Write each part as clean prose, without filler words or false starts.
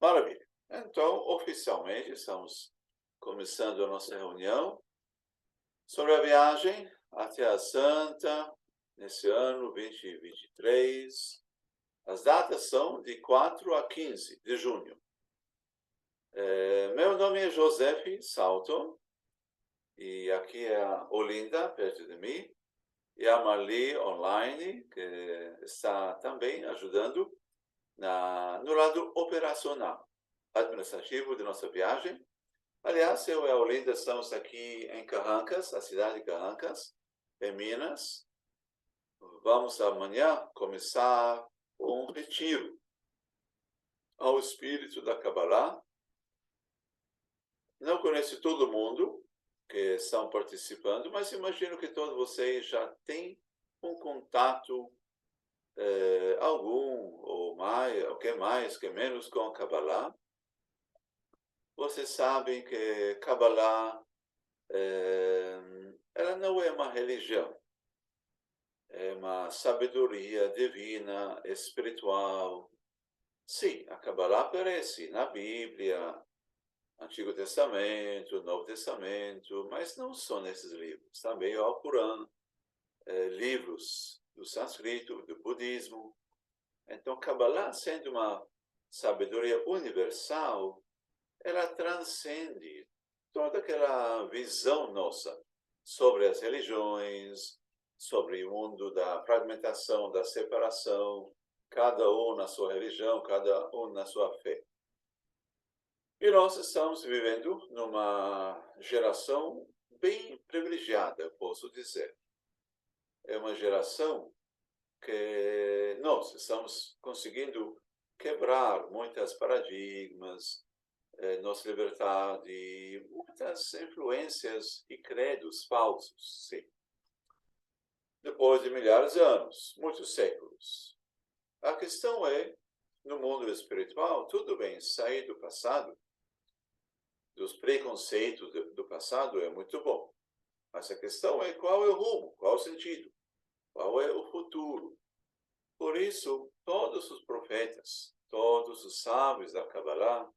Maravilha. Então, oficialmente, estamos começando a nossa reunião sobre a viagem até a Santa, nesse ano 2023. As datas são de 4 a 15 de junho. Meu nome é Joseph Salto, e aqui é a Olinda, perto de mim, e a Marli online, que está também ajudando no lado operacional, administrativo de nossa viagem. Aliás, eu e a Olinda estamos aqui em Carrancas, a cidade de Carrancas, em Minas. Vamos amanhã começar um retiro ao espírito da Kabbalah. Não conheço todo mundo que estão participando, mas imagino que todos vocês já têm um contato, algum, ou mais, ou que mais, que menos, com a Kabbalah. Vocês sabem que Kabbalah, ela não é uma religião. É uma sabedoria divina, espiritual. Sim, a Kabbalah aparece na Bíblia, Antigo Testamento, Novo Testamento, mas não só nesses livros. Também o Alcorão, livros do sânscrito, do budismo. Então, Kabbalah, sendo uma sabedoria universal, ela transcende toda aquela visão nossa sobre as religiões, sobre o mundo da fragmentação, da separação, cada um na sua religião, cada um na sua fé. E nós estamos vivendo numa geração bem privilegiada, posso dizer. É uma geração que nós estamos conseguindo quebrar muitos paradigmas, nos libertar de muitas influências e credos falsos, sim. Depois de milhares de anos, muitos séculos. A questão é, no mundo espiritual, tudo bem, sair do passado, dos preconceitos do passado é muito bom. Mas a questão é qual é o rumo, qual o sentido, qual é o futuro. Por isso, todos os profetas, todos os sábios da Kabbalah,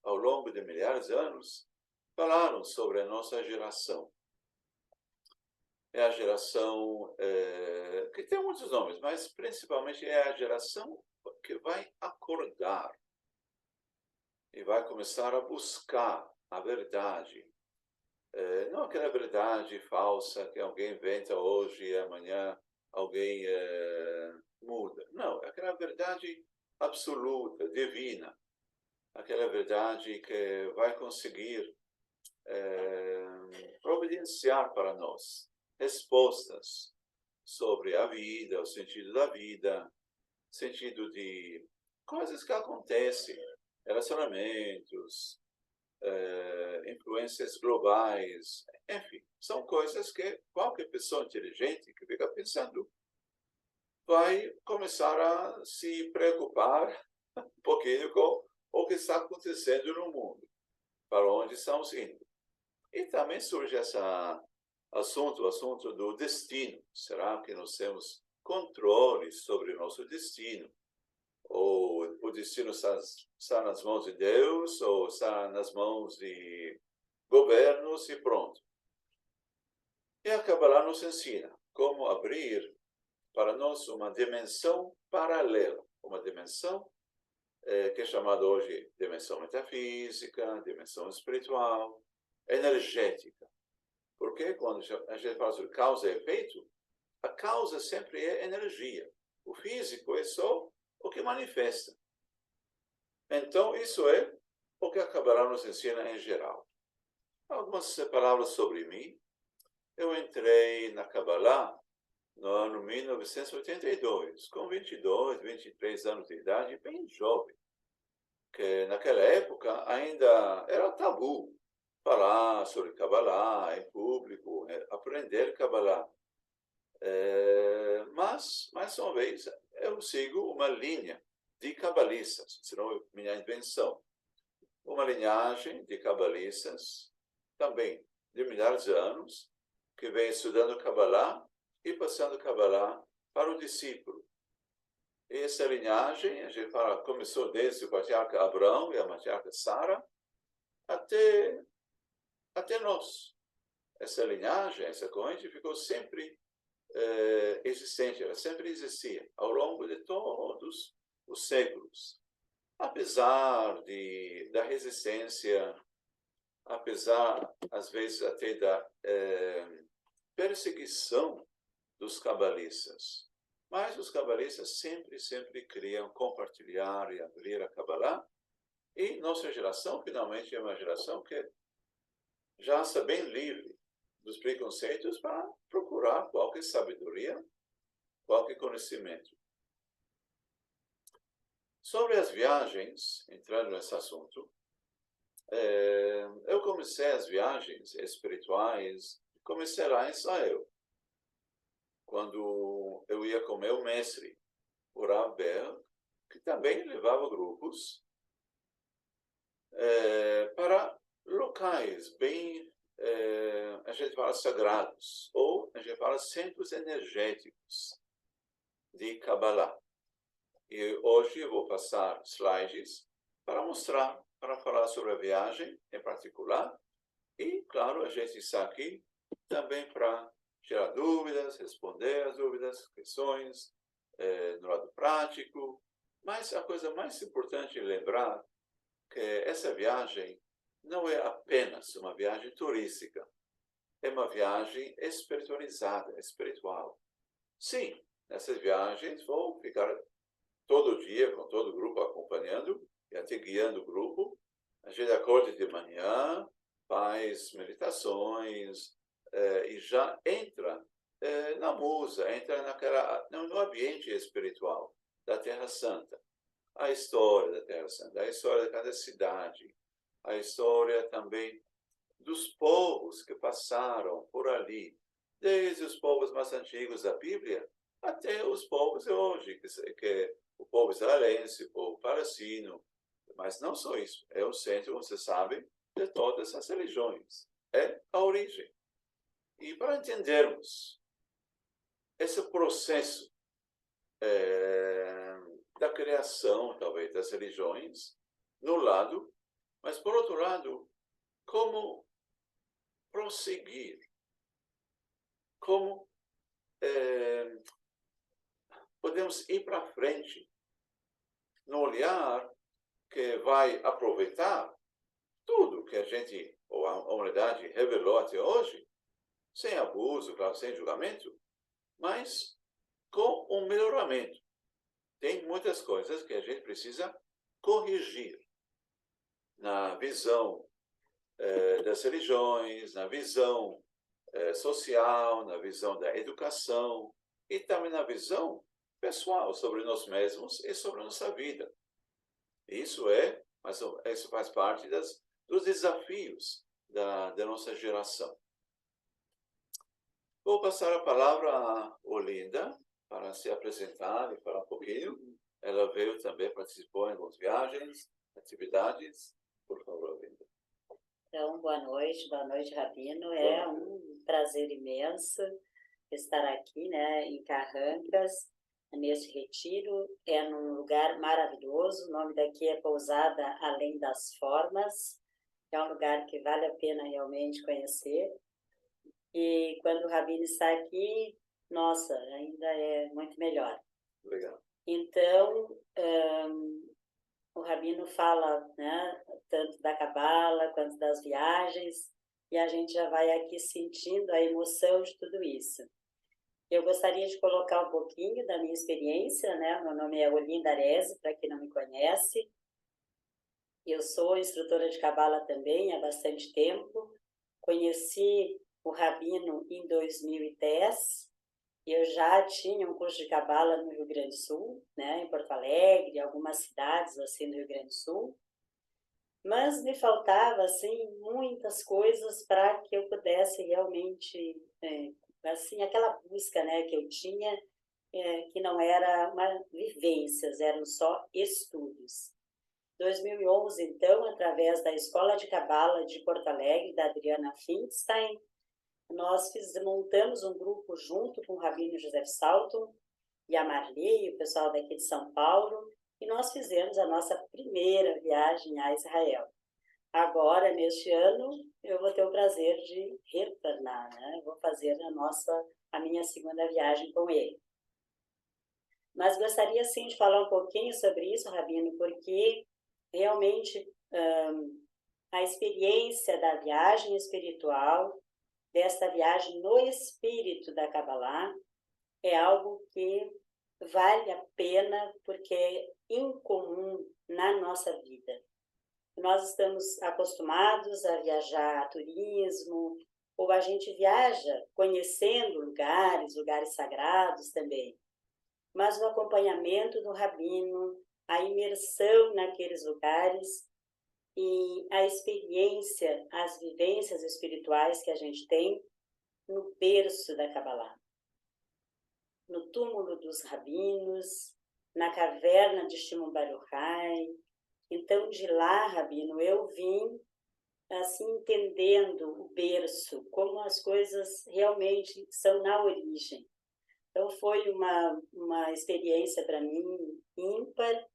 ao longo de milhares de anos, falaram sobre a nossa geração. É a geração que tem muitos nomes, mas principalmente é a geração que vai acordar e vai começar a buscar a verdade. Não aquela verdade falsa que alguém inventa hoje e amanhã alguém muda. Não, é aquela verdade absoluta, divina. Aquela verdade que vai conseguir providenciar para nós respostas sobre a vida, o sentido da vida, sentido de coisas que acontecem, relacionamentos, influências globais, enfim, são coisas que qualquer pessoa inteligente que fica pensando vai começar a se preocupar um pouquinho com o que está acontecendo no mundo, para onde estamos indo. E também surge o assunto do destino. Será que nós temos controle sobre o nosso destino? Ou o destino está nas mãos de Deus, ou está nas mãos de governos e pronto. E a Kabbalah nos ensina como abrir para nós uma dimensão paralela, uma dimensão que é chamada hoje dimensão metafísica, dimensão espiritual, energética. Porque quando a gente fala sobre causa e efeito, a causa sempre é energia. O físico é só o que manifesta. Então, isso é o que a Kabbalah nos ensina em geral. Algumas palavras sobre mim. Eu entrei na Kabbalah no ano 1982, com 22, 23 anos de idade, bem jovem. Que naquela época ainda era tabu falar sobre Kabbalah em público, aprender Kabbalah. Mas, mais uma vez, eu sigo uma linha de cabalistas, senão é minha invenção. Uma linhagem de cabalistas, também de milhares de anos, que vem estudando Kabbalah e passando Kabbalah para o discípulo. E essa linhagem, a gente fala, começou desde o patriarca Abraão e a matriarca Sara, até nós. Essa linhagem, essa corrente ficou sempre existente, ela sempre existia, ao longo de todos os séculos. Apesar da resistência, apesar, às vezes, até da perseguição dos cabalistas. Mas os cabalistas sempre queriam compartilhar e abrir a Kabbalah. E nossa geração, finalmente, é uma geração que já está bem livre dos preconceitos para procurar qualquer sabedoria, qualquer conhecimento. Sobre as viagens, entrando nesse assunto, eu comecei as viagens espirituais, comecei lá em Israel, quando eu ia com meu mestre, o Rav Berg, que também levava grupos para locais bem, a gente fala sagrados, ou a gente fala centros energéticos de Kabbalah. E hoje eu vou passar slides para mostrar, para falar sobre a viagem em particular. E, claro, a gente está aqui também para tirar dúvidas, responder as dúvidas, questões, no lado prático. Mas a coisa mais importante é lembrar que essa viagem não é apenas uma viagem turística. É uma viagem espiritualizada, espiritual. Sim, nessas viagens vou ficar todo dia com todo o grupo acompanhando e até guiando o grupo. A gente acorda de manhã, faz meditações e já entra na musa, entra no ambiente espiritual da Terra Santa. A história da Terra Santa, a história de cada cidade, a história também dos povos que passaram por ali, desde os povos mais antigos da Bíblia até os povos de hoje, que o povo israelense, o povo palestino, mas não só isso, é o centro, você sabe, de todas as religiões, é a origem. E para entendermos esse processo da criação, talvez, das religiões, no lado, mas, por outro lado, como prosseguir, como podemos ir para frente no olhar que vai aproveitar tudo que a gente, ou a humanidade, revelou até hoje, sem abuso, claro, sem julgamento, mas com um melhoramento. Tem muitas coisas que a gente precisa corrigir na visão das religiões, na visão social, na visão da educação e também na visão pessoal sobre nós mesmos e sobre a nossa vida. Isso faz parte dos desafios da nossa geração. Vou passar a palavra a Olinda para se apresentar e falar um pouquinho. Ela veio também, participou em algumas viagens, atividades. Por favor, Olinda. Então, boa noite, Rabino. É um prazer imenso estar aqui, né, em Carrancas, neste retiro. É num lugar maravilhoso. O nome daqui é Pousada Além das Formas. É um lugar que vale a pena realmente conhecer. E quando o Rabino está aqui, nossa, ainda é muito melhor. Legal. Então, o Rabino fala, né, tanto da Kabbalah quanto das viagens, e a gente já vai aqui sentindo a emoção de tudo isso. Eu gostaria de colocar um pouquinho da minha experiência, né? Meu nome é Olinda Arese, para quem não me conhece. Eu sou instrutora de Kabbalah também há bastante tempo. Conheci o Rabino em 2010. Eu já tinha um curso de Kabbalah no Rio Grande do Sul, né, em Porto Alegre, algumas cidades assim no Rio Grande do Sul. Mas me faltava assim muitas coisas para que eu pudesse realmente, assim, aquela busca, né, que eu tinha, que não era uma vivências, eram só estudos. 2011, então, através da Escola de Kabbalah de Porto Alegre, da Adriana Finstein, nós montamos um grupo junto com o Rabino Joseph Salton, e a Marli, o pessoal daqui de São Paulo, e nós fizemos a nossa primeira viagem a Israel. Agora, neste ano, eu vou ter o prazer de retornar, né? Vou fazer a minha segunda viagem com ele. Mas gostaria, sim, de falar um pouquinho sobre isso, Rabino, porque realmente a experiência da viagem espiritual, desta viagem no espírito da Kabbalah, é algo que vale a pena porque é incomum na nossa vida. Nós estamos acostumados a viajar a turismo, ou a gente viaja conhecendo lugares sagrados também. Mas o acompanhamento do rabino, a imersão naqueles lugares e a experiência, as vivências espirituais que a gente tem no berço da Kabbalah, no túmulo dos rabinos, na caverna de Shimon Bar Yochai. Então, de lá, Rabino, eu vim assim entendendo o berço, como as coisas realmente são na origem. Então, foi uma experiência para mim ímpar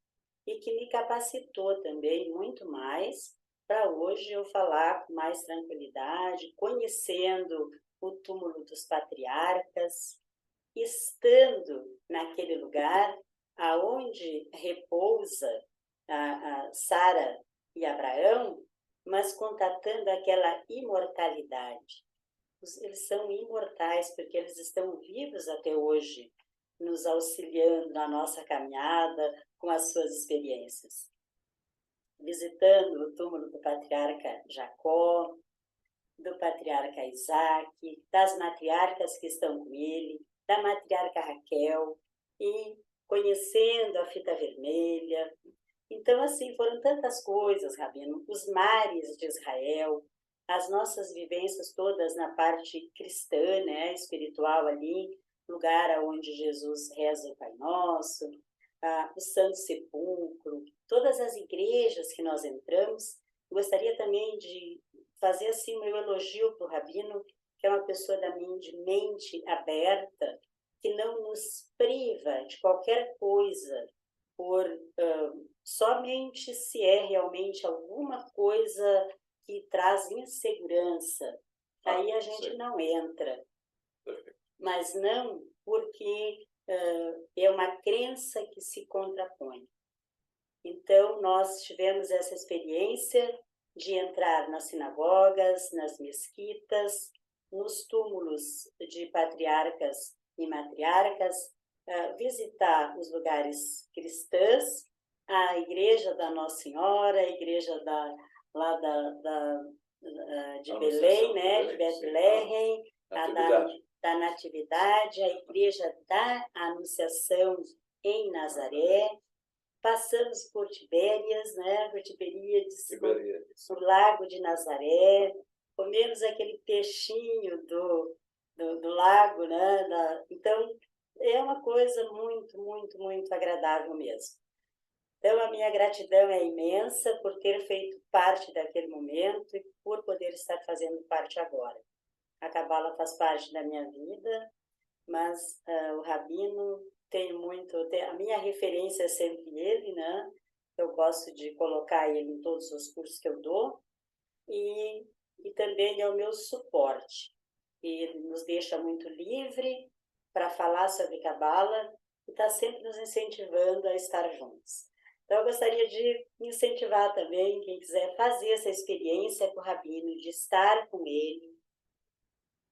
e que me capacitou também muito mais para hoje eu falar com mais tranquilidade, conhecendo o túmulo dos patriarcas, estando naquele lugar aonde repousa a Sara e Abraão, mas contatando aquela imortalidade. Eles são imortais porque eles estão vivos até hoje, nos auxiliando na nossa caminhada com as suas experiências. Visitando o túmulo do patriarca Jacó, do patriarca Isaac, das matriarcas que estão com ele, da matriarca Raquel, e conhecendo a fita vermelha. Então, assim, foram tantas coisas, Rabino, os mares de Israel, as nossas vivências todas na parte cristã, né, espiritual ali, lugar onde Jesus reza o Pai Nosso, o Santo Sepulcro, todas as igrejas que nós entramos. Gostaria também de fazer assim um elogio para o Rabino, que é uma pessoa de mente aberta, que não nos priva de qualquer coisa, por somente se é realmente alguma coisa que traz insegurança. Aí a gente não entra. Mas não porque é uma crença que se contrapõe. Então, nós tivemos essa experiência de entrar nas sinagogas, nas mesquitas, nos túmulos de patriarcas e matriarcas, visitar os lugares cristãos, a igreja da Nossa Senhora, a igreja de Belém, né, de Betlehem, da Natividade, a igreja da Anunciação em Nazaré. Passamos por Tibérias, né, por Tiberíades, por Lago de Nazaré, comemos aquele peixinho do lago, né? Então, é uma coisa muito, muito, muito agradável mesmo. Então, a minha gratidão é imensa por ter feito parte daquele momento e por poder estar fazendo parte agora. A Cabala faz parte da minha vida, mas o Rabino, a minha referência é sempre ele, né? Eu gosto de colocar ele em todos os cursos que eu dou e também é o meu suporte. Ele nos deixa muito livre para falar sobre Cabala e está sempre nos incentivando a estar juntos. Então, eu gostaria de incentivar também quem quiser fazer essa experiência com o Rabino, de estar com ele,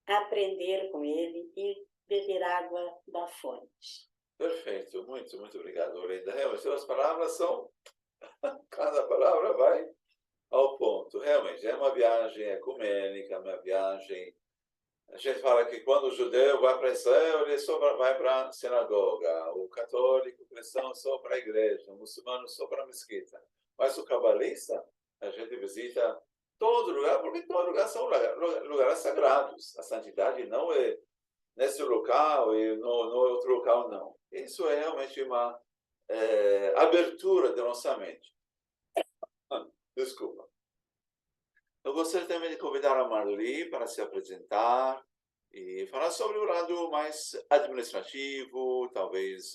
aprender com ele e beber água da fonte. Perfeito, muito, muito obrigado, Olinda. Realmente, as palavras são... Cada palavra vai ao ponto. Realmente, é uma viagem ecumênica, uma viagem... A gente fala que quando o judeu vai para Israel, ele só vai para a sinagoga. O católico, o cristão, só para a igreja. O muçulmano, só para a mesquita. Mas o cabalista, a gente visita todo lugar, porque todo lugar são lugares sagrados. A santidade não é nesse local e no outro local, não. Isso é realmente uma abertura da nossa mente. Desculpa. Eu gostaria também de convidar a Marli para se apresentar, e falar sobre o lado mais administrativo, talvez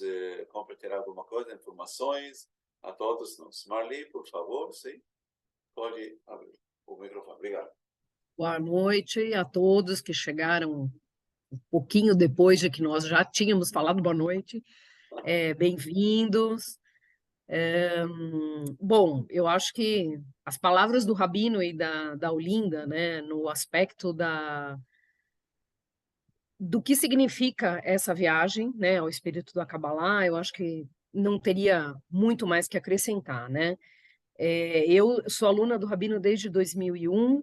compartilhar alguma coisa, informações a todos nós. Marli, por favor, sim, pode abrir o microfone. Obrigado. Boa noite a todos que chegaram um pouquinho depois de que nós já tínhamos falado boa noite. Bem-vindos. Bom, eu acho que as palavras do Rabino e da Olinda, né, no aspecto do que significa essa viagem, né, ao espírito da Kabbalah, eu acho que não teria muito mais que acrescentar, né? Eu sou aluna do Rabino desde 2001.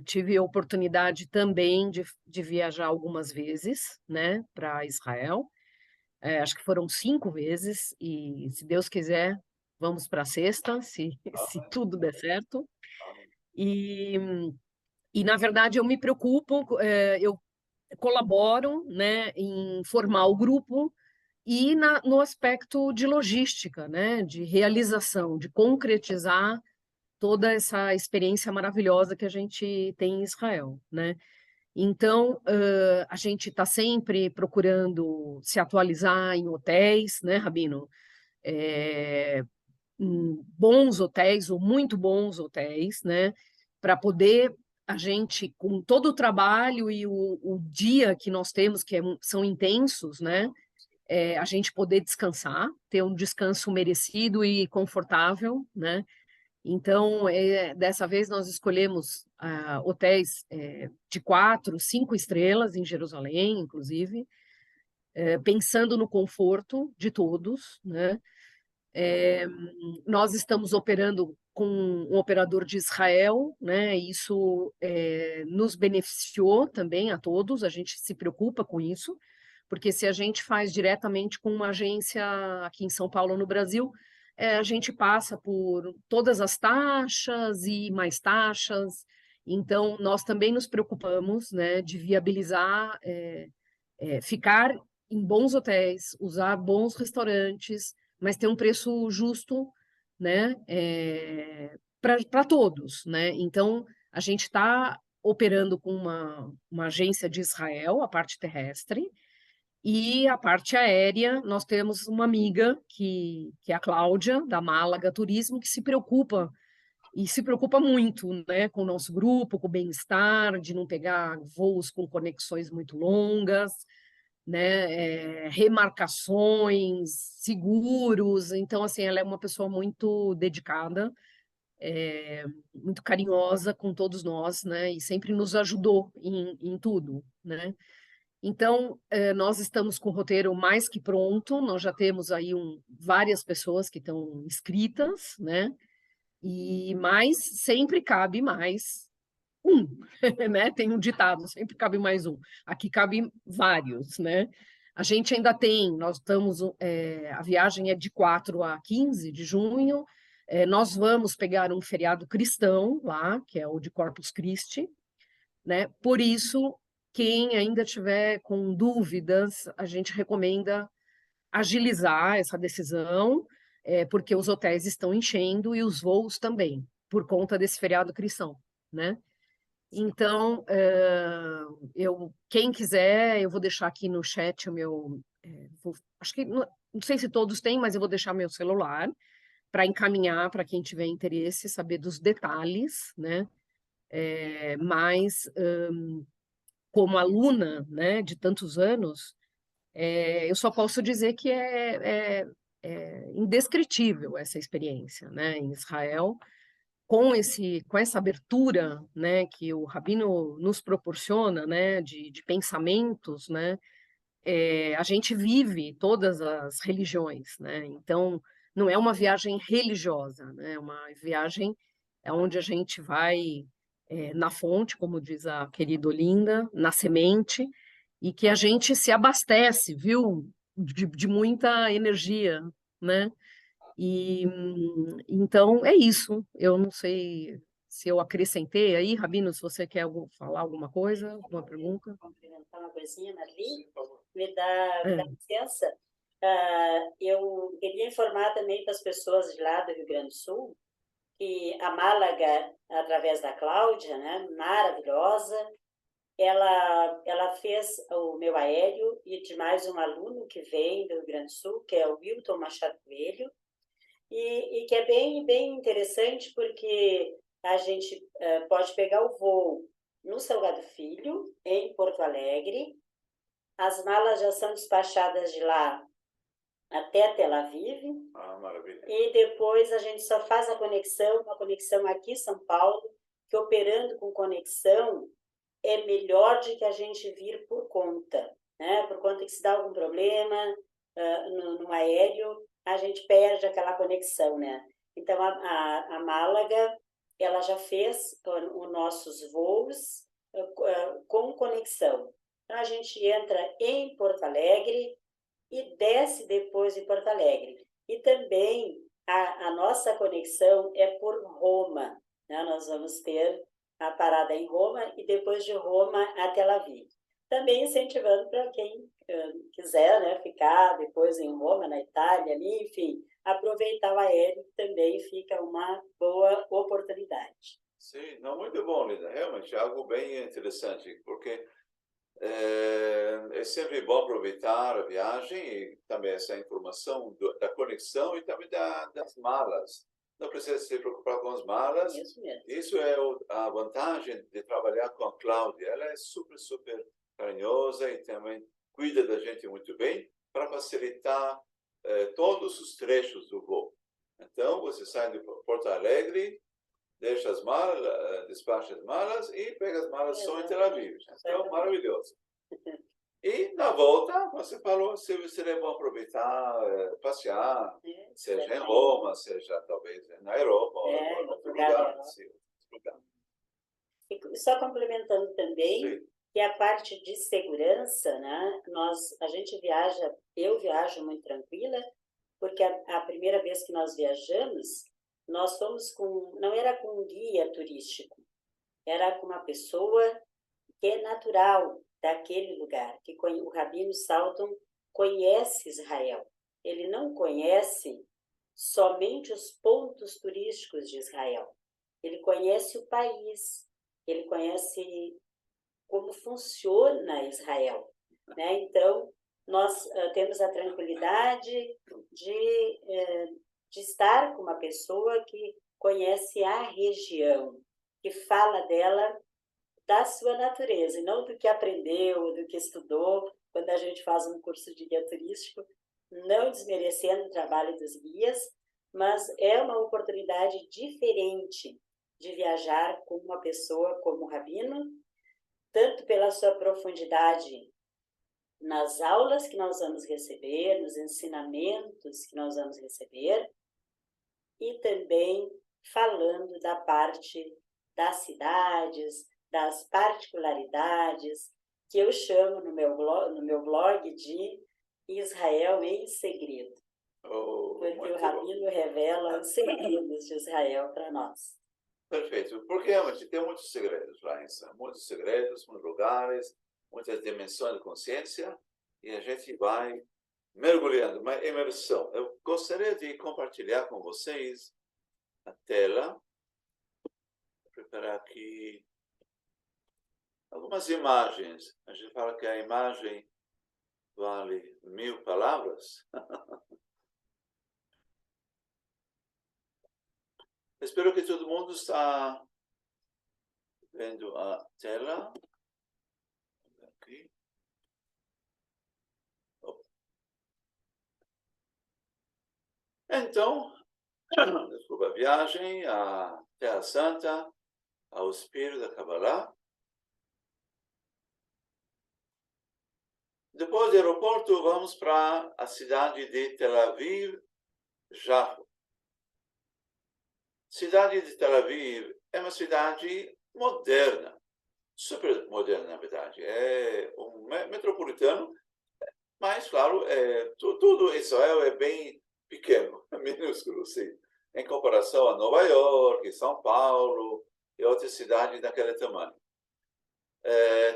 Tive a oportunidade também de viajar algumas vezes, né, para Israel. Acho que foram 5 vezes, e se Deus quiser, vamos para a sexta, se tudo der certo. E, na verdade, eu me preocupo, eu colaboro, né, em formar o grupo e no aspecto de logística, né, de realização, de concretizar toda essa experiência maravilhosa que a gente tem em Israel, né? Então, a gente está sempre procurando se atualizar em hotéis, né, Rabino? Bons hotéis ou muito bons hotéis, né? Para poder a gente, com todo o trabalho e o dia que nós temos, que são intensos, né? A gente poder descansar, ter um descanso merecido e confortável, né? Então, dessa vez nós escolhemos hotéis de 4, 5 estrelas em Jerusalém, inclusive, pensando no conforto de todos, né? Nós estamos operando com um operador de Israel, né? Isso nos beneficiou também a todos, a gente se preocupa com isso, porque se a gente faz diretamente com uma agência aqui em São Paulo, no Brasil, a gente passa por todas as taxas e mais taxas. Então, nós também nos preocupamos, né, de viabilizar, ficar em bons hotéis, usar bons restaurantes, mas ter um preço justo, né, para todos, né? Então, a gente está operando com uma agência de Israel, a parte terrestre, e a parte aérea, nós temos uma amiga, que é a Cláudia, da Málaga Turismo, que se preocupa, e se preocupa muito, né, com o nosso grupo, com o bem-estar, de não pegar voos com conexões muito longas, né, remarcações, seguros. Então, assim, ela é uma pessoa muito dedicada, muito carinhosa com todos nós, né, e sempre nos ajudou em tudo, né. Então, nós estamos com o roteiro mais que pronto, nós já temos aí várias pessoas que estão inscritas, né? E mais sempre cabe mais um, né? Tem um ditado, sempre cabe mais um. Aqui cabe vários, né? A gente ainda tem, nós estamos, a viagem é de 4 a 15 de junho, nós vamos pegar um feriado cristão lá, que é o de Corpus Christi, né? Por isso, quem ainda tiver com dúvidas, a gente recomenda agilizar essa decisão, porque os hotéis estão enchendo e os voos também, por conta desse feriado cristão, né? Então, quem quiser, eu vou deixar aqui no chat o meu, acho que não sei se todos têm, mas eu vou deixar meu celular para encaminhar para quem tiver interesse, saber dos detalhes, né? Mas como aluna, né, de tantos anos, eu só posso dizer que é indescritível essa experiência, né, em Israel, com essa abertura, né, que o Rabino nos proporciona, né, de pensamentos, né, a gente vive todas as religiões, né, então não é uma viagem religiosa, né, é uma viagem onde a gente vai na fonte, como diz a querida Olinda, na semente, e que a gente se abastece, viu, de muita energia, né? E então é isso. Eu não sei se eu acrescentei aí, Rabino, se você quer falar alguma coisa, alguma pergunta. Complementar uma coisinha, Marli, me dá licença. Eu queria informar também para as pessoas de lá do Rio Grande do Sul que a Málaga, através da Cláudia, né, maravilhosa, ela fez o meu aéreo e de mais um aluno que vem do Rio Grande do Sul, que é o Wilton Machado Coelho, e que é bem, bem interessante porque a gente pode pegar o voo no Salgado Filho, em Porto Alegre, as malas já são despachadas de lá até Tel Aviv, maravilha. e depois a gente só faz uma conexão aqui em São Paulo, que operando com conexão é melhor de que a gente vir por conta, né? Por conta que se dá algum problema no aéreo, a gente perde aquela conexão, né? Então, a Málaga, ela já fez os nossos voos com conexão. Então, a gente entra em Porto Alegre e desce depois em Porto Alegre. E também a nossa conexão é por Roma, né? Nós vamos ter a parada em Roma e depois de Roma a Tel Aviv. Também incentivando para quem quiser, né, ficar depois em Roma, na Itália, ali, enfim, aproveitar o aéreo também fica uma boa oportunidade. Sim, não, muito bom, Linda. Realmente é algo bem interessante, porque é sempre bom aproveitar a viagem e também essa informação da conexão e também das malas. Não precisa se preocupar com as malas. Isso mesmo. Isso é a vantagem de trabalhar com a Cláudia. Ela é super, super carinhosa e também cuida da gente muito bem para facilitar todos os trechos do voo. Então, você sai de Porto Alegre, deixa as malas, despacha as malas e pega as malas só em Tel Aviv. Então, maravilhoso. E na volta, você falou, seria bom aproveitar, passear, seja em Roma, seja talvez na Europa, ou em outro lugar. E só complementando também, Sim. que a parte de segurança, né? A gente viaja, eu viajo muito tranquila, porque a primeira vez que nós viajamos, nós fomos não era com um guia turístico, era com uma pessoa que é natural daquele lugar, que o Rabino Salton conhece Israel. Ele não conhece somente os pontos turísticos de Israel. Ele conhece o país, ele conhece como funciona Israel, né? Então, nós temos a tranquilidade de estar com uma pessoa que conhece a região, que fala dela, da sua natureza, e não do que aprendeu, do que estudou, quando a gente faz um curso de guia turístico, não desmerecendo o trabalho dos guias, mas é uma oportunidade diferente de viajar com uma pessoa como o Rabino, tanto pela sua profundidade nas aulas que nós vamos receber, nos ensinamentos que nós vamos receber, e também falando da parte das cidades, das particularidades, que eu chamo no meu blog de Israel em segredo. Porque o Rabino revela os segredos de Israel para nós. Perfeito, porque realmente tem muitos segredos lá, muitos segredos, muitos lugares, muitas dimensões de consciência, e a gente vai mergulhando, uma imersão. Eu gostaria de compartilhar com vocês a tela. Vou preparar aqui algumas imagens. A gente fala que a imagem vale 1000 palavras. Espero que todo mundo está vendo a tela. Aqui. Então, desculpa, a viagem à Terra Santa, ao Espírito da Kabbalah. Depois do aeroporto, vamos para a cidade de Tel Aviv, Jafo. Cidade de Tel Aviv é uma cidade moderna, super moderna, na verdade. É um metropolitano, mas, claro, tudo Israel é bem pequeno, minúsculo, sim, em comparação a Nova York, São Paulo e outras cidades daquele tamanho.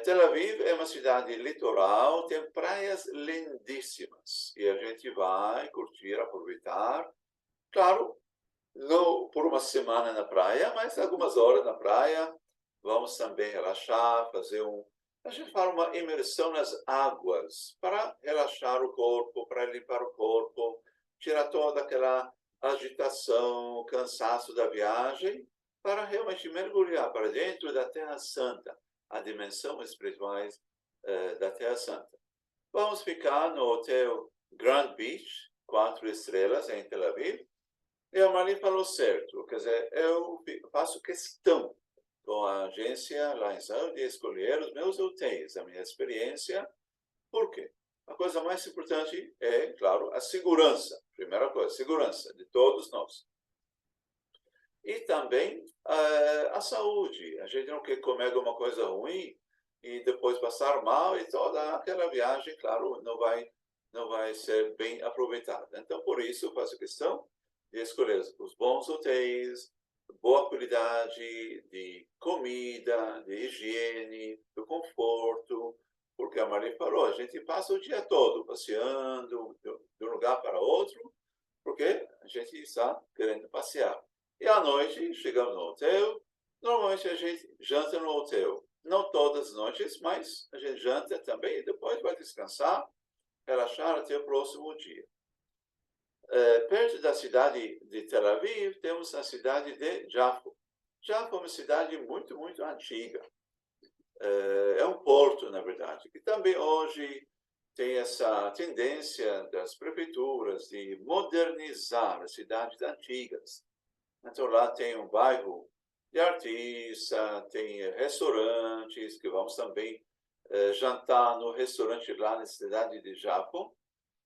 Tel Aviv é uma cidade litoral, tem praias lindíssimas e a gente vai curtir, aproveitar, claro, não por uma semana na praia, mas algumas horas na praia. Vamos também relaxar, fazer a gente faz uma imersão nas águas para relaxar o corpo, para limpar o corpo, tirar toda aquela agitação, cansaço da viagem, para realmente mergulhar para dentro da Terra Santa, a dimensão espiritual da Terra Santa. Vamos ficar no Hotel Grand Beach, 4 estrelas, em Tel Aviv. E a Marli falou certo, quer dizer, eu faço questão com a agência lá em Israel de escolher os meus hotéis, a minha experiência. Por quê? A coisa mais importante é, claro, a segurança. Primeira coisa, segurança de todos nós. E também a saúde. A gente não quer comer alguma coisa ruim e depois passar mal e toda aquela viagem, claro, não vai ser bem aproveitada. Então, por isso, eu faço questão de escolher os bons hotéis, boa qualidade de comida, de higiene, do conforto, porque a Marli falou, a gente passa o dia todo passeando de um lugar para outro, porque a gente está querendo passear. E à noite, chegamos no hotel, normalmente a gente janta no hotel. Não todas as noites, mas a gente janta também e depois vai descansar, relaxar até o próximo dia. Perto da cidade de Tel Aviv, temos a cidade de Jafo. Jafo é uma cidade muito, muito antiga. É um porto, na verdade, que também hoje tem essa tendência das prefeituras de modernizar as cidades antigas. Então, lá tem um bairro de artista, tem restaurantes, que vamos também jantar no restaurante lá na cidade de Jafo.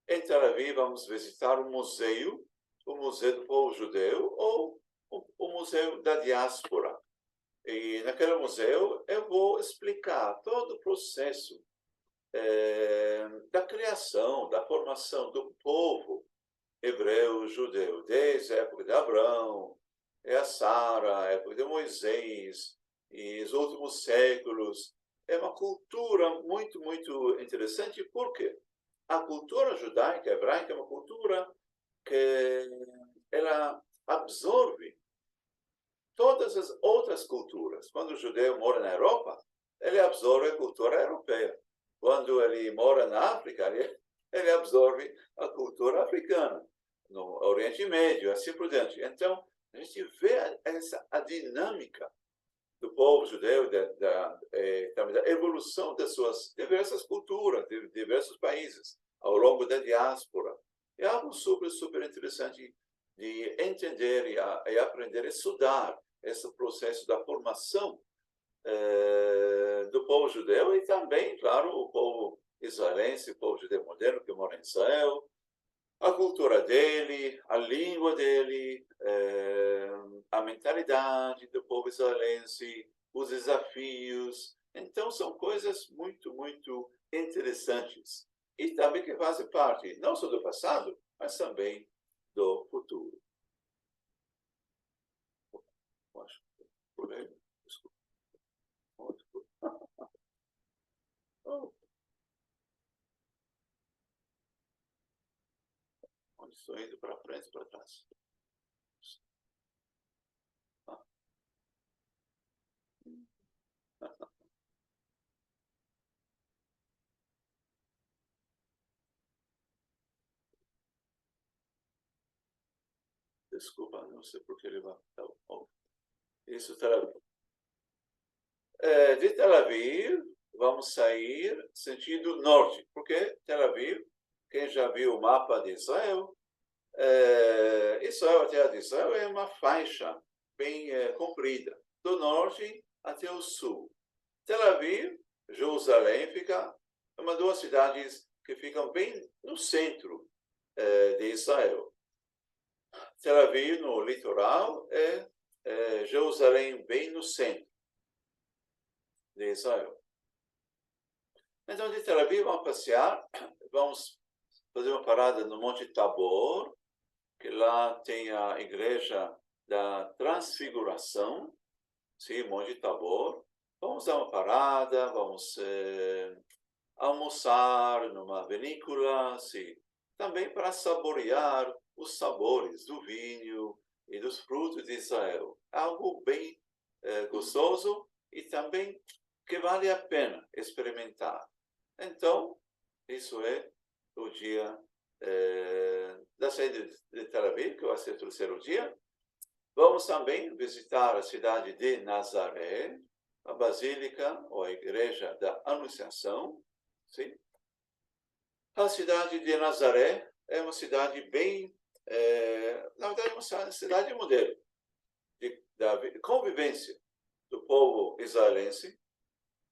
Em Tel Aviv, vamos visitar o Museu do Povo Judeu ou o Museu da Diáspora. E naquele museu eu vou explicar todo o processo da criação, da formação do povo hebreu, judeu, desde a época de Abraão, a Sara, a época de Moisés, e os últimos séculos. É uma cultura muito, muito interessante, por quê? A cultura judaica, hebraica, é uma cultura que ela absorve todas as outras culturas. Quando o judeu mora na Europa, ele absorve a cultura europeia. Quando ele mora na África, ele absorve a cultura africana. No Oriente Médio, assim por diante. Então, a gente vê a dinâmica do povo judeu, da evolução das suas diversas culturas, de diversos países, ao longo da diáspora. É algo super, super interessante de entender e aprender a estudar esse processo da formação do povo judeu e também, claro, o povo israelense, o povo judeu moderno que mora em Israel, a cultura dele, a língua dele, a mentalidade do povo israelense, os desafios. Então, são coisas muito, muito interessantes. E também que fazem parte, não só do passado, mas também do futuro. Acho que por aí. Desculpa. Estou indo para frente e para trás. Desculpa, não sei por que ele vai. Isso, Tel Aviv. De Tel Aviv, vamos sair sentido norte, porque Tel Aviv, quem já viu o mapa de Israel, Israel, a terra de Israel, é uma faixa bem comprida, do norte até o sul. Tel Aviv, Jerusalém, fica uma das cidades que ficam bem no centro de Israel. Tel Aviv, no litoral, Jerusalém, bem no centro de Israel. Então, de Tel Aviv, vamos passear, vamos fazer uma parada no Monte Tabor, que lá tem a igreja da Transfiguração, sim, Monte Tabor. Vamos dar uma parada, vamos almoçar numa vinícola, sim. Também para saborear os sabores do vinho e dos frutos de Israel. Algo bem gostoso e também que vale a pena experimentar. Então, isso é o dia da saída de Tel Aviv, que vai ser o terceiro dia. Vamos também visitar a cidade de Nazaré, a Basílica ou a Igreja da Anunciação. Sim? A cidade de Nazaré é uma cidade bem, na verdade, é uma cidade modelo da convivência do povo israelense,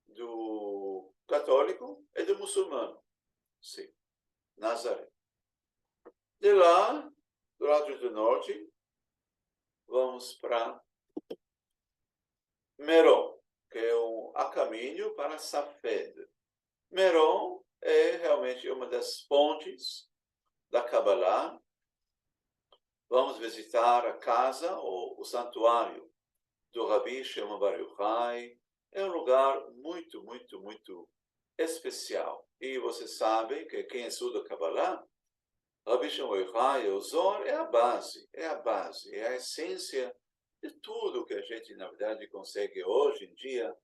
do católico e do muçulmano. Sim, Nazaré. De lá, do lado do norte, vamos para Meron, que é a caminho para Safed. Meron é realmente uma das fontes da Kabbalah. Vamos visitar a casa ou o santuário do Rabi Shimon Bar Yochai. É um lugar muito, muito, muito especial. E vocês sabem que quem estuda Kabbalah, Rabi Shimon Bar Yochai, o Zohar, é a base, é a essência de tudo que a gente, na verdade, consegue hoje em dia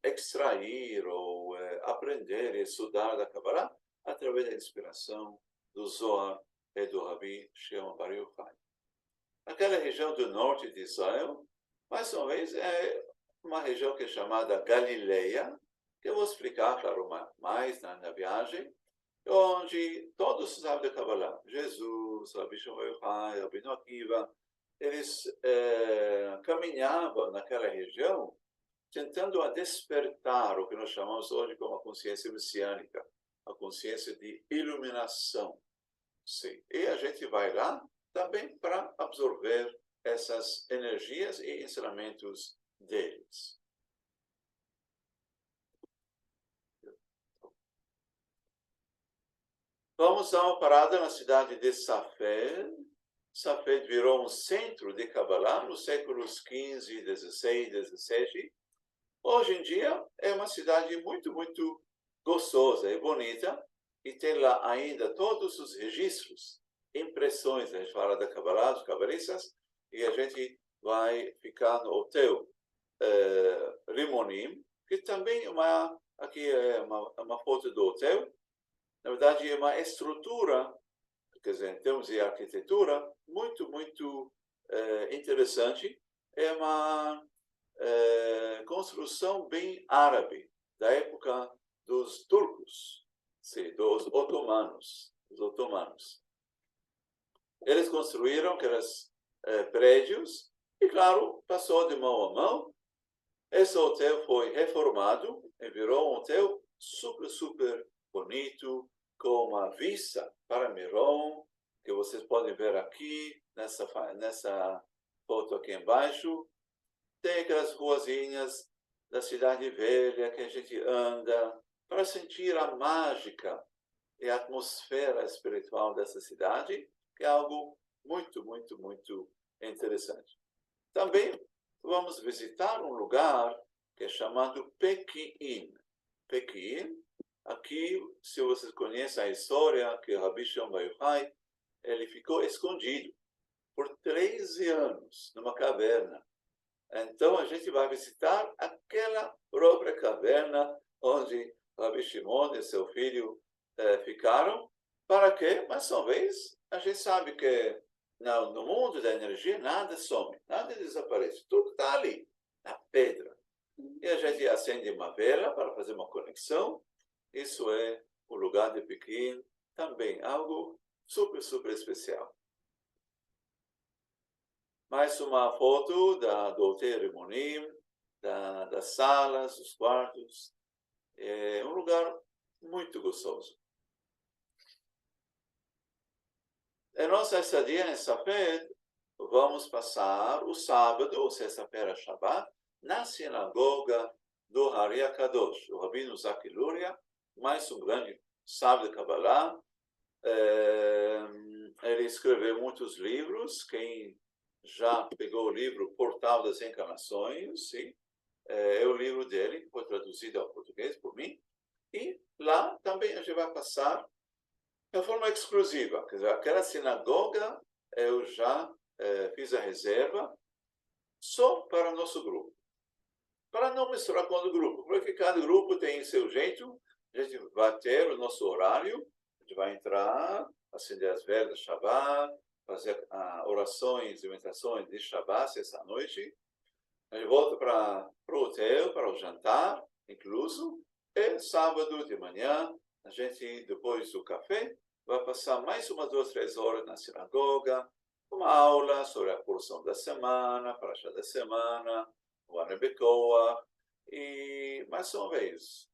extrair ou aprender e estudar da Kabbalah através da inspiração do Zohar e do Rabi Shimon Bar Yochai. Aquela região do norte de Israel, mais uma vez, é uma região que é chamada Galileia, que eu vou explicar, claro, mais na viagem, onde todos sabem da Kabbalah, Jesus, Rabi Shimon Bar Yochai, Rabi Akiva, eles caminhavam naquela região tentando a despertar o que nós chamamos hoje como a consciência messiânica, a consciência de iluminação. Sim. E a gente vai lá também para absorver essas energias e ensinamentos deles. Vamos dar uma parada na cidade de Safed. Safed virou um centro de Kabbalah nos séculos XV, XVI, XVII. Hoje em dia é uma cidade muito, muito gostosa e bonita e tem lá ainda todos os registros, impressões. A gente fala da Kabbalah, dos cabalistas, e a gente vai ficar no hotel Rimonim, que também aqui é uma foto do hotel. Na verdade, é uma estrutura, quer dizer, em termos de arquitetura, muito, muito interessante. É uma construção bem árabe, da época dos turcos, sim, dos otomanos. Eles construíram aqueles prédios e, claro, passou de mão a mão. Esse hotel foi reformado e virou um hotel super, super bonito, com uma vista para Meron, que vocês podem ver aqui, nessa foto aqui embaixo. Tem aquelas ruazinhas da cidade velha que a gente anda para sentir a mágica e a atmosfera espiritual dessa cidade, que é algo muito, muito, muito interessante. Também vamos visitar um lugar que é chamado Pequim. Pequim, aqui, se vocês conhecem a história, que Rabi Shimon Bar Yochai, ele ficou escondido por 13 anos numa caverna. Então, a gente vai visitar aquela própria caverna onde Rabi Shimon e seu filho ficaram. Para quê? Mais uma vez, a gente sabe que no mundo da energia nada some, nada desaparece. Tudo está ali, na pedra. E a gente acende uma vela para fazer uma conexão. Isso é o lugar de Pequim, também algo super, super especial. Mais uma foto do Hotel Rimonim, das salas, dos quartos. É um lugar muito gostoso. Em nossa estadia em Safed, vamos passar o sábado, ou sexta-feira, Shabbat, na sinagoga do Hari HaKadosh, o Rabino Zaki Luria, mais um grande sábio de Kabbalah. Ele escreveu muitos livros. Quem já pegou o livro Portal das Encarnações, sim, é o livro dele, que foi traduzido ao português por mim. E lá também a gente vai passar de forma exclusiva. Quer dizer, aquela sinagoga eu já fiz a reserva só para o nosso grupo. para não misturar com o grupo, porque cada grupo tem seu jeito, a gente vai ter o nosso horário, a gente vai entrar, acender as velas do Shabbat, fazer orações e meditações de Shabbat essa noite, a gente volta para o hotel, para o jantar, incluso, e sábado de manhã, a gente, depois do café, vai passar mais umas 2, 3 horas na sinagoga, uma aula sobre a porção da semana, paraxá da semana, o Anebekoa, e, mais uma vez,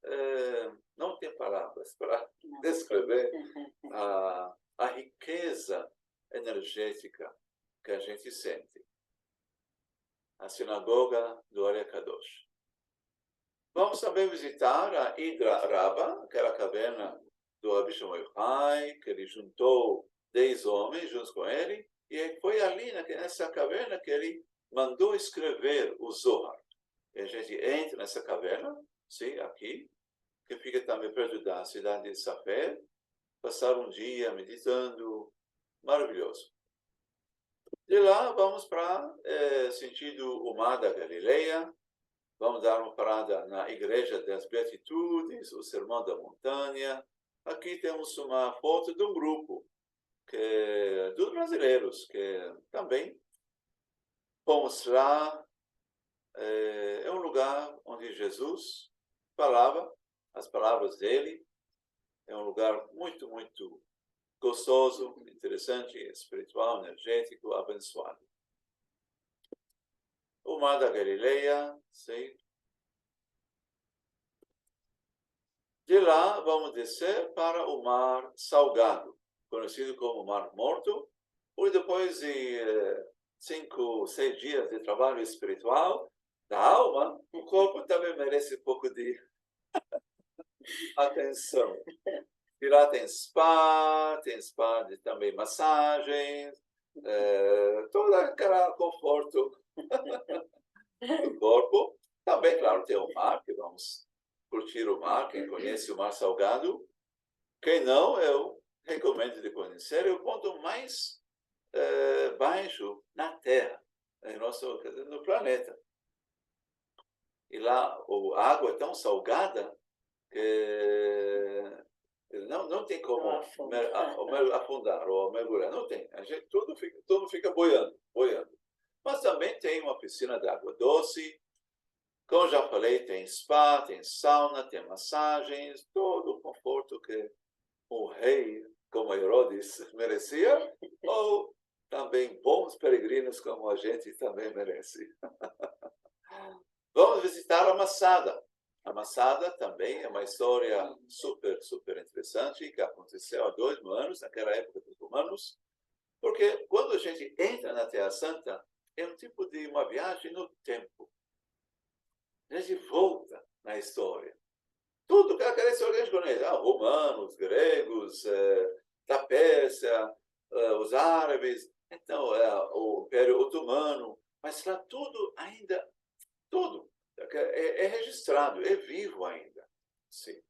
não tem palavras para descrever a riqueza energética que a gente sente. A sinagoga do Ari Kadosh. Vamos também visitar a Hidra Rabba, aquela caverna do Rabbi Shimon Yochai, que ele juntou 10 homens juntos com ele, e foi ali, nessa caverna, que ele mandou escrever o Zohar. E a gente entra nessa caverna, sim, aqui, que fica também perto da cidade de Safer, passar um dia meditando, maravilhoso. De lá, vamos para sentido o Mar da Galileia, vamos dar uma parada na Igreja das Beatitudes, o Sermão da Montanha. Aqui temos uma foto de um grupo dos brasileiros, que também fomos lá. É um lugar onde Jesus falava as palavras dele. É um lugar muito, muito gostoso, interessante, espiritual, energético, abençoado. O Mar da Galileia, sim. De lá, vamos descer para o Mar Salgado, conhecido como Mar Morto, e depois de 5, 6 dias de trabalho espiritual da alma, o corpo também merece um pouco de atenção. E lá tem spa de também massagens, todo aquele conforto do corpo. Também, claro, tem o mar, que vamos curtir o mar. Quem conhece o Mar Salgado, quem não, eu recomendo de conhecer. É o ponto mais baixo na Terra, no planeta. E lá a água é tão salgada que não tem como afundar ou mergulhar, não tem. A gente, tudo fica boiando. Mas também tem uma piscina de água doce, como já falei, tem spa, tem sauna, tem massagens, todo o conforto que um rei como Herodes merecia, ou também bons peregrinos como a gente também merece. Vamos visitar a Masada. A Masada também é uma história super, super interessante que aconteceu há 2 mil anos, naquela época dos romanos, porque quando a gente entra na Terra Santa, é um tipo de uma viagem no tempo. A gente volta na história. Tudo que aquela história que a gente conhece, romanos, gregos, da Pérsia, os árabes, então o Império Otomano, mas lá tudo ainda, tudo é registrado, é vivo ainda. Sim.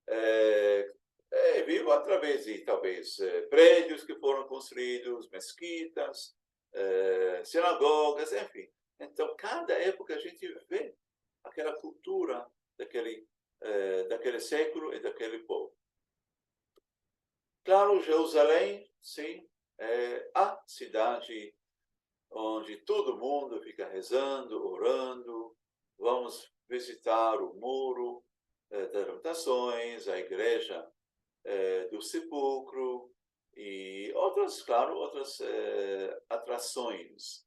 É vivo através de, talvez, prédios que foram construídos, mesquitas, sinagogas, enfim. Então, cada época a gente vê aquela cultura daquele século e daquele povo. Claro, Jerusalém, sim, é a cidade onde todo mundo fica rezando, orando. Vamos visitar o Muro das Lamentações, a Igreja do Sepulcro e outras atrações.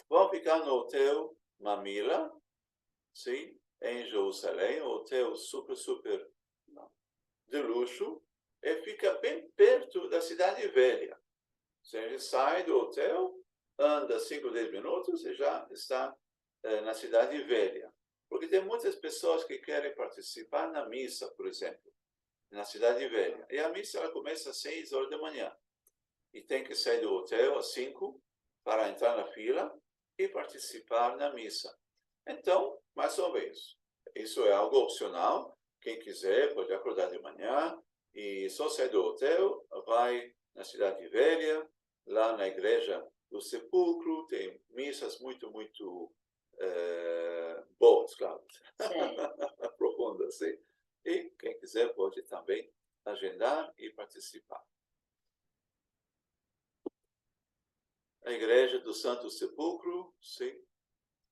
Vamos ficar no Hotel Mamila, sim, em Jerusalém, um hotel super, super de luxo, e fica bem perto da Cidade Velha. Você sai do hotel, anda 5, 10 minutos e já está na Cidade Velha. Porque tem muitas pessoas que querem participar na missa, por exemplo, na Cidade Velha. E a missa ela começa às 6 horas da manhã. E tem que sair do hotel às 5 para entrar na fila e participar na missa. Então, mais uma vez, isso é algo opcional. Quem quiser pode acordar de manhã e só sair do hotel, vai na Cidade Velha, lá na Igreja do Sepulcro, tem missas muito, muito boas, claro. profunda, sim. E quem quiser pode também agendar e participar. A Igreja do Santo Sepulcro, sim,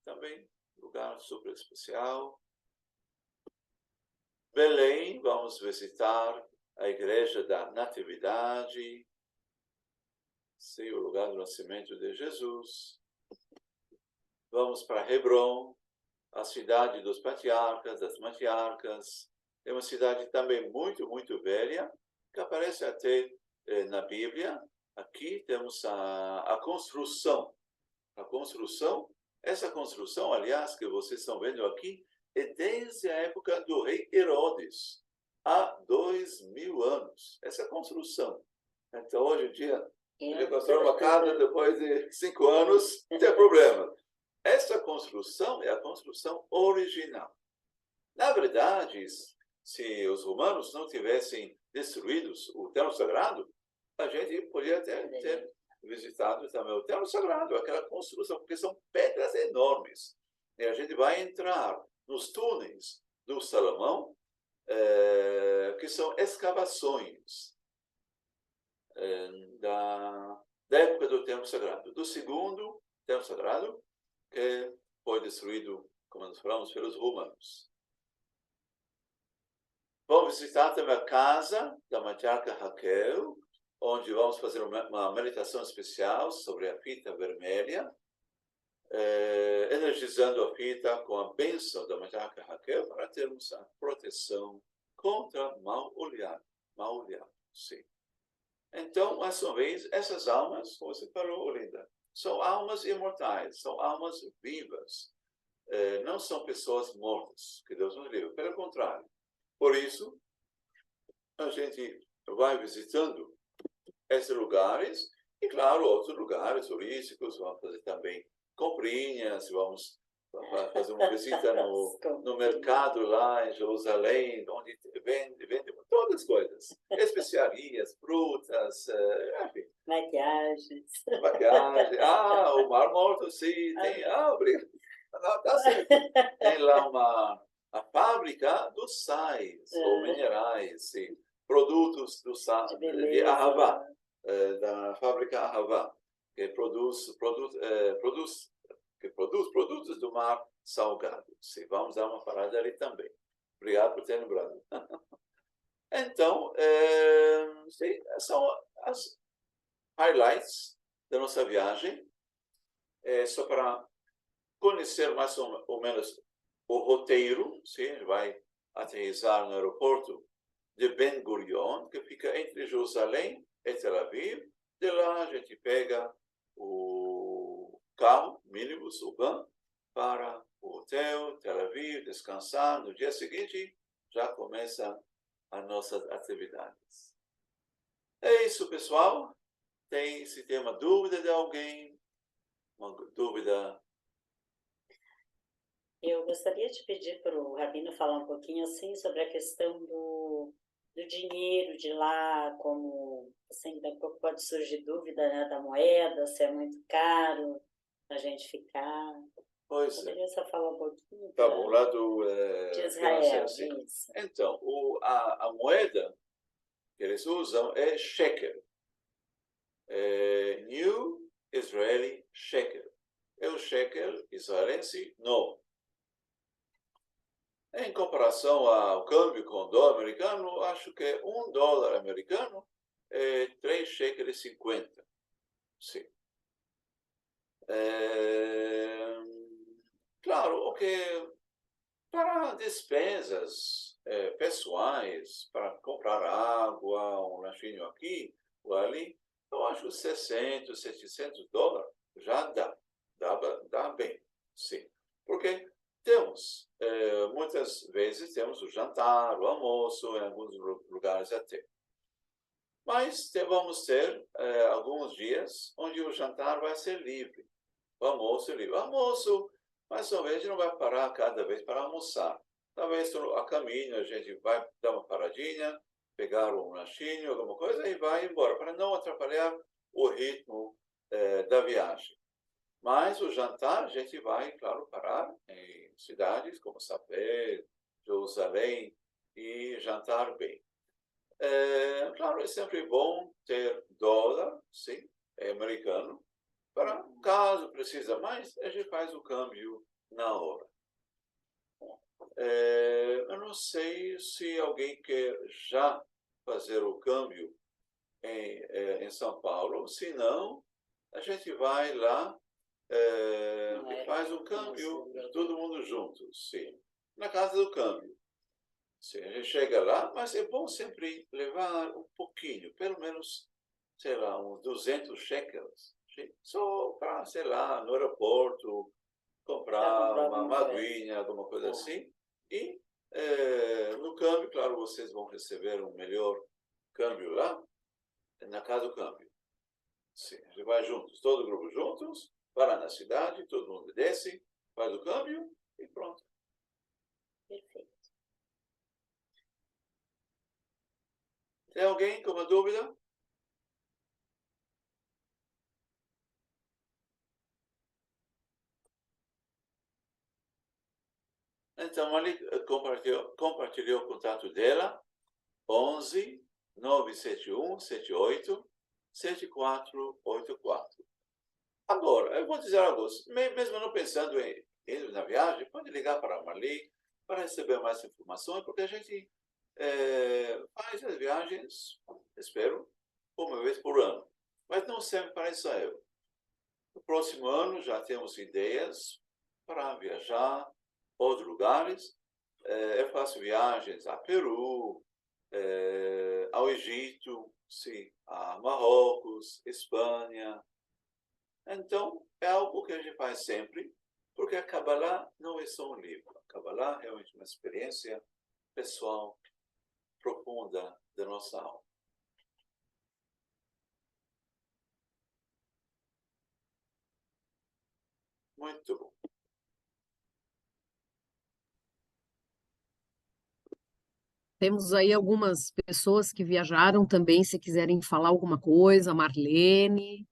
também lugar super especial. Belém, vamos visitar a Igreja da Natividade, sim, o lugar do nascimento de Jesus. Vamos para Hebrom, a cidade dos patriarcas, das matriarcas. É uma cidade também muito, muito velha, que aparece até na Bíblia. Aqui temos a construção. A construção, essa construção, aliás, que vocês estão vendo aqui, é desde a época do rei Herodes, há 2000 anos. Essa construção. Então, hoje em dia, você constrói uma casa depois de 5 anos, não tem problema. Essa construção é a construção original. Na verdade, se os romanos não tivessem destruído o templo sagrado, a gente podia ter visitado também o templo sagrado, aquela construção, porque são pedras enormes. E a gente vai entrar nos túneis do Salomão, que são escavações da época do templo sagrado, do segundo templo sagrado, que foi destruído, como nós falamos, pelos romanos. Vamos visitar também a casa da matriarca Raquel, onde vamos fazer uma meditação especial sobre a fita vermelha, energizando a fita com a bênção da matriarca Raquel para termos a proteção contra mal olhado. Sim. Então, mais uma vez, essas almas, como você falou, Olinda, são almas imortais, são almas vivas. Não são pessoas mortas, que Deus nos livre. Pelo contrário. Por isso, a gente vai visitando esses lugares e, claro, outros lugares turísticos. Vamos fazer também comprinhas, vamos fazer uma visita no mercado lá em Jerusalém, onde vende todas as coisas. Especiarias, frutas, enfim. Maquiagens. Maquiagem. O Mar Morto, sim. Tem, obrigado. Não, tá certo. Tem lá a fábrica dos sais, ou minerais, sim. Produtos do sal, de Ahavá, da fábrica Ahavá, que produz produtos do mar salgado. Sim, vamos dar uma parada ali também. Obrigado por ter lembrado. Então, sim, são as highlights da nossa viagem. Só para conhecer mais ou menos o roteiro, sim, a gente vai aterrissar no aeroporto de Ben Gurion, que fica entre Jerusalém e Tel Aviv. De lá a gente pega o carro, mínibus, o van, para o hotel, Tel Aviv, descansar. No dia seguinte já começa as nossas atividades. É isso, pessoal. Se tem uma dúvida de alguém, uma dúvida. Eu gostaria de pedir para o Rabino falar um pouquinho assim sobre a questão do dinheiro de lá, como assim, daqui a pouco pode surgir dúvida, né, da moeda, se é muito caro para a gente ficar. Pois Poderia só falar um pouquinho? Tá bom, lá de Israel, isso. Então, a moeda que eles usam é shekel. New Israeli Shekel. É o shekel israelense novo. Em comparação ao câmbio com o dólar americano, acho que $1 americano é 3 shekels e 50. Sim. Claro, o que para despesas pessoais, para comprar água, um lanchinho aqui ou ali, eu acho $600, $700 já dá bem, sim. Porque temos, muitas vezes temos o jantar, o almoço, em alguns lugares até. Mas vamos ter alguns dias onde o jantar vai ser livre, o almoço é livre. O almoço, mais uma vez, a gente não vai parar cada vez para almoçar. Talvez a caminho a gente vai dar uma paradinha, pegar um lanchinho, alguma coisa e vai embora, para não atrapalhar o ritmo da viagem. Mas o jantar, a gente vai, claro, parar em cidades como Sapé, Jerusalém, e jantar bem. Claro, é sempre bom ter dólar, sim, é americano, para caso precisa mais, a gente faz o câmbio na hora. Eu não sei se alguém quer já fazer o câmbio em São Paulo, se não, a gente vai lá e faz o câmbio, todo mundo junto, sim, na casa do câmbio. Sim, a gente chega lá, mas é bom sempre levar um pouquinho, pelo menos, sei lá, uns 200 shekels, só para, sei lá, no aeroporto, comprar uma aguinha, alguma coisa assim. E no câmbio, claro, vocês vão receber um melhor câmbio lá, na casa do câmbio. Sim, a gente vai juntos, todo o grupo juntos, para na cidade, todo mundo desce, faz o câmbio e pronto. Perfeito. Tem alguém com uma dúvida? Então, ali compartilhou o contato dela, 11 971 78 7484. Agora, eu vou dizer algo, mesmo não pensando em ir na viagem, pode ligar para a Marli para receber mais informações, porque a gente faz as viagens, espero, uma vez por ano. Mas não sempre para Israel. No próximo ano já temos ideias para viajar outros lugares. Eu faço viagens a Peru, ao Egito, sim, a Marrocos, Espanha. Então, é algo que a gente faz sempre, porque a Kabbalah não é só um livro. A Kabbalah é realmente uma experiência pessoal profunda da nossa alma. Muito bom. Temos aí algumas pessoas que viajaram também, se quiserem falar alguma coisa. Marlene.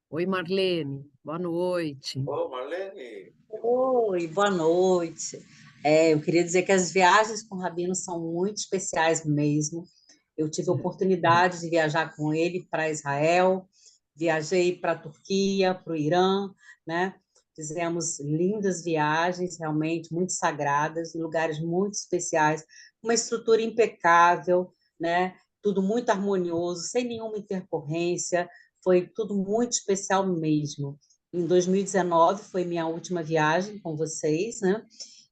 Oi, Marlene. Boa noite. Ô, Marlene. Oi, boa noite. Eu queria dizer que as viagens com o Rabino são muito especiais mesmo. Eu tive a oportunidade de viajar com ele para Israel, viajei para a Turquia, para o Irã, né? Fizemos lindas viagens, realmente muito sagradas, em lugares muito especiais, uma estrutura impecável, né? Tudo muito harmonioso, sem nenhuma intercorrência, foi tudo muito especial mesmo. Em 2019 foi minha última viagem com vocês, né?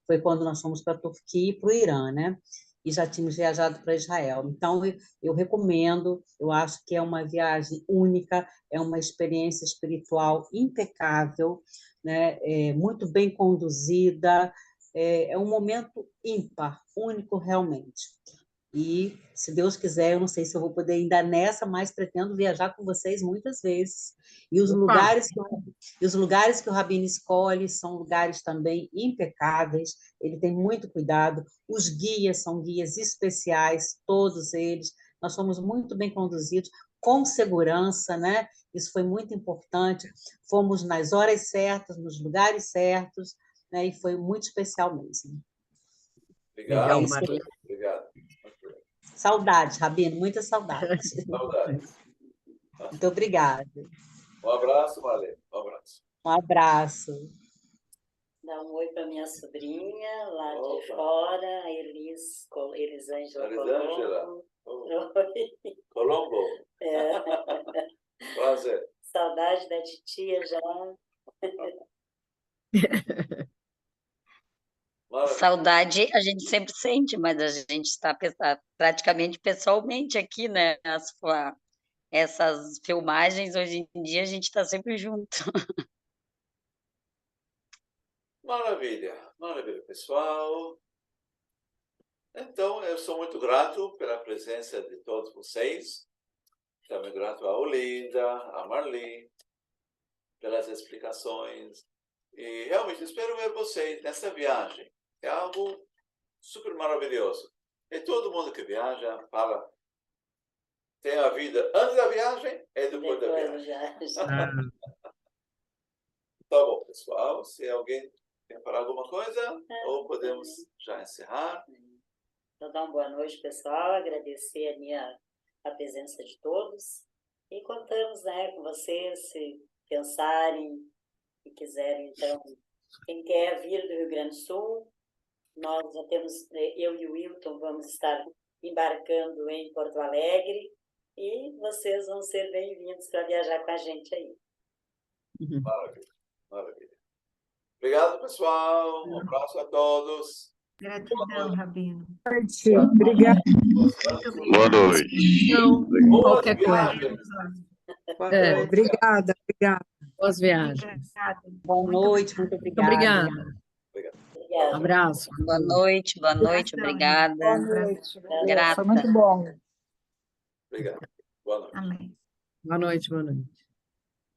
Foi quando nós fomos para a Turquia e para o Irã, né? E já tínhamos viajado para Israel. Então, eu recomendo, eu acho que é uma viagem única, é uma experiência espiritual impecável, né? Muito bem conduzida, é um momento ímpar, único realmente. E, se Deus quiser, eu não sei se eu vou poder ainda nessa, mas pretendo viajar com vocês muitas vezes. E Opa. os lugares que o Rabino escolhe são lugares também impecáveis, ele tem muito cuidado. Os guias são guias especiais, todos eles. Nós fomos muito bem conduzidos, com segurança, né? Isso foi muito importante. Fomos nas horas certas, nos lugares certos, né? E foi muito especial mesmo. Obrigado. Legal, Marlene. Obrigado. Saudade, Rabino, muita saudade. Saudade. Muito obrigada. Um abraço, Marlene. Um abraço. Um abraço. Dá um oi para minha sobrinha, lá Opa. de fora, a Elisângela Elisângela. Colombo. Oi. Colombo. Prazer. Saudade da titia já. Saudade a gente sempre sente, mas a gente está praticamente pessoalmente aqui, né? Essas filmagens, hoje em dia, a gente está sempre junto. Maravilha, maravilha, pessoal. Então, eu sou muito grato pela presença de todos vocês. Também grato a Olinda, a Marli, pelas explicações. E realmente espero ver vocês nessa viagem. É algo super maravilhoso. E todo mundo que viaja fala, tem a vida antes da viagem e depois da viagem. Já. Tá pessoal. Se alguém quer falar alguma coisa, ou podemos já encerrar. Então, dar uma boa noite, pessoal. Agradecer a presença de todos. E contamos, né, com vocês, se pensarem e quiserem, então, quem quer vir do Rio Grande do Sul, nós já temos, eu e o Wilton vamos estar embarcando em Porto Alegre e vocês vão ser bem-vindos para viajar com a gente aí. Maravilha, maravilha. Obrigado, pessoal. Um abraço a todos. Gratidão, Rabino. Obrigada. Boa noite. Então, Boas qualquer coisa. viagens. Obrigada. Boas viagens. Obrigada. Boa noite, muito Muito obrigada. obrigada. Obrigada. Abraço. Boa noite, obrigada. Boa noite. Grata. Foi muito bom. Obrigado. Boa noite. Amém. Boa noite, boa noite.